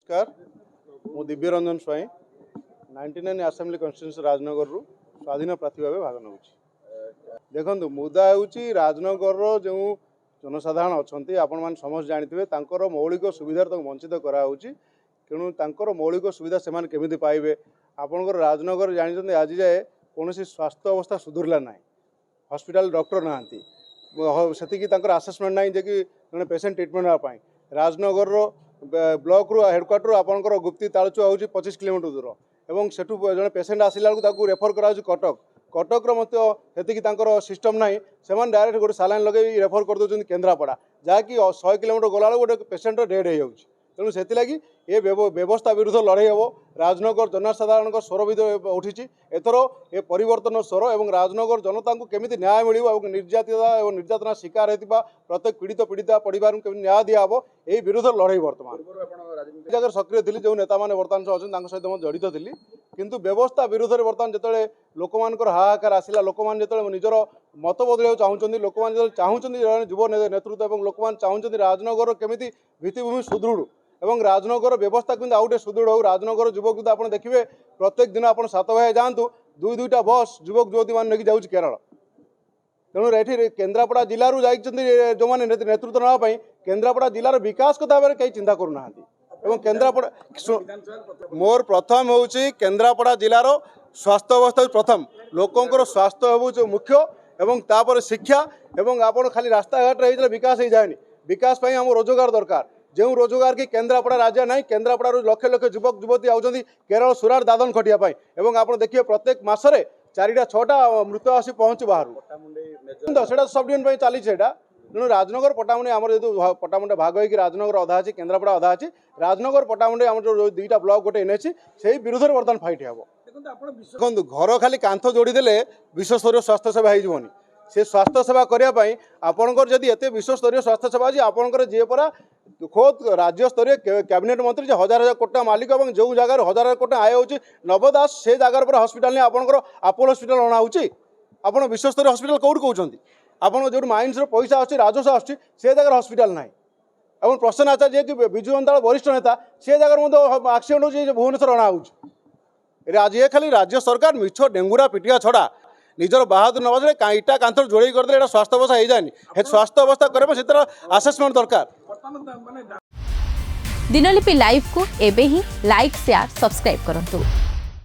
नमस्कार मु दिव्य रंजन स्वाई 99 assembly constituency Rajnagar रु स्वाधीन प्रार्थी भाव भाग नौ देखु मुदा हूँ राजनगर जो जनसाधारण अच्छा आपण मैंने समस्त जानते मौलिक सुविधा वंचित कराऊँच तेणु मौलिक सुविधा से केमी पाइबे आपणकर राजनगर जानते आज जाए कौन स्वास्थ्य अवस्था सुधरला ना हॉस्पिटल डॉक्टर नहांती से आसेसमेंट ना जे कि जड़े पेसेंट ट्रिटमेंट नापाई राजनगर ब्लॉक रु हेडक्वार्टर आपंकर गुप्ती तालचुआ हूँ 25 किलोमीटर दूर एवं सेठू जड़े पेसेंट आसला बेलू रेफर करा कटक कटक सिस्टम ना से डायरेक्ट गोटे सालाइन लगे रेफर कर दौरान केन्द्रापड़ा जहाँकि 100 किलोमीटर गला गोटे पेसेंट डेड हो तेणु से ये व्यवस्था विरुद्ध लड़े हम राजनगर जनसाधारण स्वर भी उठी एथर ये परिवर्तन स्वर और राजनगर जनता को केमी न्याय मिल निर्यातना और निर्यातना शिकार होता प्रत्येक पीड़िता परिवार को न्याय दिहब यही विरुद्ध लड़े बर्तमान जगह सक्रिय थी जो नेता मैंने बर्तमान अच्छा सहित जड़ित थी किंतु व्यवस्था विरुद्ध में बर्तमान जो लोक मान हाहाकार आसला लोक मैंने जो निजर मत बदल चाहते लोक मैंने चाहते युव नेतृत्व और लोक मैंने चाहते राजनगर केमी भित्तिभूमि सुदृढ़ एवं राजनगर व्यवस्था केमती आउ गए सुदृढ़ हो राजनगर युवक तो आप देखिए प्रत्येक दिन आप सात भाई जातु दुईटा बस युवक युवती मान नहीं जाऊँ केरल तेणु ये केन्द्रापड़ा जिलू जा जो मैंने नेतृत्व नापी केन्द्रापड़ा जिलार विकास कथा कहीं चिंता करूना केन्द्रापड़ा मोर प्रथम हूँ केन्द्रापड़ा जिलार स्वास्थ्य अवस्था प्रथम लोकंर स्वास्थ्य हूँ मुख्य एवं तापर शिक्षा एवं आप खाली रास्ता घाट रही विकास हो जाए विकास आम रोजगार दरकार जो रोजगार की केन्द्रापड़ा राज्य ना केन्द्रापड़ा लक्ष लक्ष युवक युवती आउछंती केरल सुराट दादन खटिया एवं आप देखिए प्रत्येक मसरे 4टा 6टा मृत आसी पहुँच बाहर सब डिविजन चली तेणु राजनगर पटामुंडी आम जो पटामुंडा भाग हो राजनगर अधा अच्छी केन्द्रापड़ा अधा अच्छी राजनगर पटामुंडी आम जो 2टा ब्लॉक गोटे एनएसी से विरुद्ध में बर्तमान फाइट हे देखो घर खाली कांथ जोड़ीदे विश्वस्तरीय स्वास्थ्य सेवा होनी से स्वास्थ्य सेवा करने आपंकर जदि एत विश्वस्तरीय स्वास्थ्य सेवा अच्छी आपंकर जी परा खोद राज्य स्तरीय कैबिनेट मंत्री जो 1000 कोटी मालिक और जो जगार 1000 कोटी आय हो नवदास से जगार पर हस्पिटाल नहीं आपंकर अपोलो हस्पिटाल अणा आप विश्वस्तरीय हस्पिटाल कौट कौन आप जो माइंस पैसा अच्छी राजस्व आस जगह हस्पिटाल ना और प्रसन्न आचार्य जी विजु जनता वरिष्ठ नेता से जगह आक्सीडेट हो भुवनेश्वर अणा आज ये खाली राज्य सरकार मिछ डेंगुरा पिटिया छड़ा निजर बहादुर नवाज इटा कांथ जोड़ी करदे स्वास्थ्य अवस्था हो जाए स्वास्थ्य अवस्था करें से आसेसमेंट दरकार दिनलिपि लाइव को एबे ही लाइक शेयर सब्सक्राइब करंतु।